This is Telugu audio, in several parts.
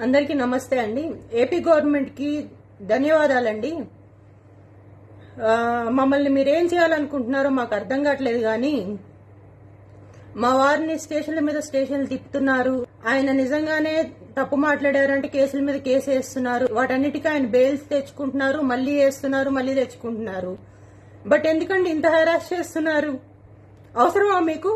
అందరికీ నమస్తే అండి. ఏపీ గవర్నమెంట్కి ధన్యవాదాలండి. మమ్మల్ని మీరేం చేయాలనుకుంటున్నారో మాకు అర్థం కావట్లేదు, కానీ మా వారిని స్టేషన్ల మీద స్టేషన్లు తిప్పుతున్నారు. ఆయన నిజంగానే తప్పు మాట్లాడారంటే కేసుల మీద కేసు వేస్తున్నారు. వాటన్నిటికీ ఆయన బెయిల్స్ తెచ్చుకుంటున్నారు, మళ్ళీ వేస్తున్నారు, మళ్ళీ తెచ్చుకుంటున్నారు. బట్ ఎందుకండి ఇంత హెరాస్ చేస్తున్నారు? అవసరమా మీకు?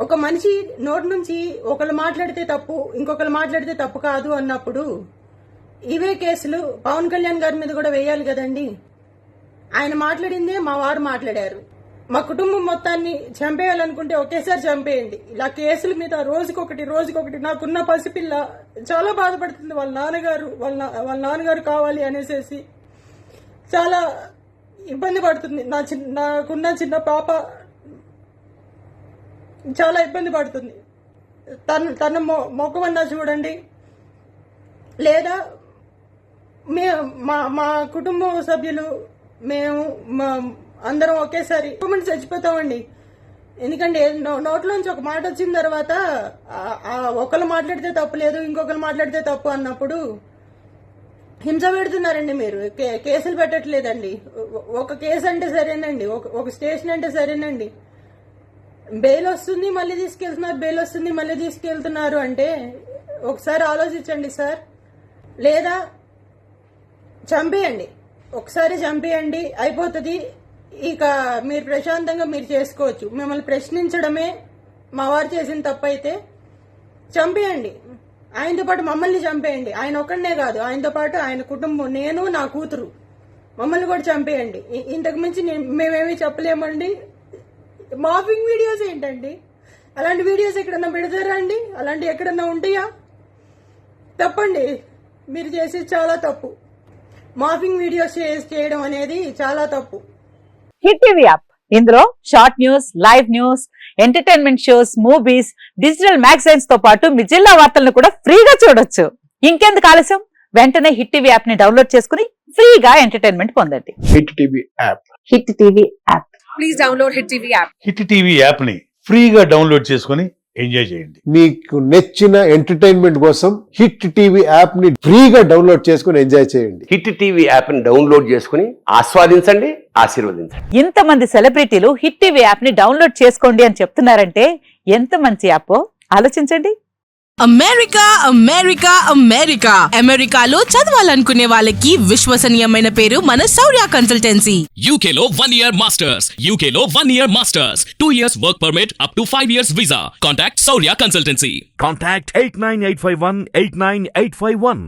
ఒక మనిషి నోటి నుంచి ఒకళ్ళు మాట్లాడితే తప్పు, ఇంకొకరు మాట్లాడితే తప్పు కాదు అన్నప్పుడు ఇవే కేసులు పవన్ కళ్యాణ్ గారి మీద కూడా వేయాలి కదండి. ఆయన మాట్లాడిందే మా వారు మాట్లాడారు. మా కుటుంబం మొత్తాన్ని చంపేయాలనుకుంటే ఒకేసారి చంపేయండి. ఇలా కేసుల మీద రోజుకొకటి నాకున్న పసిపిల్ల చాలా బాధపడుతుంది. వాళ్ళ నాన్నగారు కావాలి అనేసి చాలా ఇబ్బంది పడుతుంది. నాకున్న చిన్న పాప చాలా ఇబ్బంది పడుతుంది. తన మొఖం అన్నా చూడండి, లేదా మా కుటుంబ సభ్యులు మేము అందరం ఒకేసారి చచ్చిపోతామండి. ఎందుకంటే నోట్లోంచి ఒక మాట వచ్చిన తర్వాత ఒకరు మాట్లాడితే తప్పు లేదు, ఇంకొకరు మాట్లాడితే తప్పు అన్నప్పుడు హింస పెడుతున్నారండి. మీరు కేసులు పెట్టట్లేదండి. ఒక కేసు అంటే సరేనండి, ఒక స్టేషన్ అంటే సరేనండి, బెయిల్ వస్తుంది మళ్ళీ తీసుకెళ్తున్నారు, బెయిల్ వస్తుంది మళ్ళీ తీసుకెళ్తున్నారు అంటే ఒకసారి ఆలోచించండి సార్. లేదా చంపేయండి, ఒకసారి చంపేయండి, అయిపోతుంది. ఇక మీరు ప్రశాంతంగా మీరు చేసుకోవచ్చు. మిమ్మల్ని ప్రశ్నించడమే మా వారు చేసిన తప్పు అయితే చంపేయండి. ఆయనతో పాటు మమ్మల్ని చంపేయండి. ఆయన ఒక్కడనే కాదు, ఆయనతో పాటు ఆయన కుటుంబం, నేను, నా కూతురు, మమ్మల్ని కూడా చంపేయండి. ఇంతకు మించి మేమేమీ చెప్పలేమండి. మార్ఫింగ్ వీడియోస్ ఏంటండి? అలాంటి వీడియోస్ ఎక్కడన్నా పెడతారా అండి? అలాంటి ఎక్కడన్నా ఉంటాయా? తప్పండి, మీరు చేసేది చాలా తప్పు. మార్ఫింగ్ వీడియోస్ చేయడం అనేది చాలా తప్పు. హిట్ టీవీ యాప్, ఇందులో short news, live news, entertainment shows, movies, digital magazines తో పాటు మీ జిల్లా వార్తలను కూడా ఫ్రీగా చూడొచ్చు. ఇంకెందుకు ఆలస్యం, వెంటనే హిట్ టీవీ యాప్ ని డౌన్లోడ్ చేసుకుని ఫ్రీగా ఎంటర్టైన్మెంట్ పొందండి. Hit TV app. Hit TV app. Please download hit TV app. Hit TV app ని ఫ్రీగా డౌన్లోడ్ చేసుకుని ఎంజాయ్ చేయండి. మీకు నచ్చిన ఎంటర్టైన్మెంట్ కోసం హిట్ టీవీ యాప్ ని ఫ్రీగా డౌన్లోడ్ చేసుకుని ఎంజాయ్ చేయండి. హిట్ టీవీ యాప్ ని డౌన్లోడ్ చేసుకుని ఆస్వాదించండి, ఆశీర్వదించండి. ఇంతమంది సెలబ్రిటీలు హిట్ టీవీ యాప్ ని డౌన్లోడ్ చేసుకోండి అని చెప్తున్నారంటే ఎంత మంచి యాప్ ఆలోచించండి. అమెరికా అమెరికా అమెరికా అమెరికాలో చదవాలనుకునే వాళ్ళకి విశ్వసనీయమైన పేరు మన శౌర్య కన్సల్టెన్సీ. UK లో 1 year masters, UK లో 1 year masters, 2 years work permit up to 5 years visa. Contact Saurya Consultancy. Contact 89851 89851.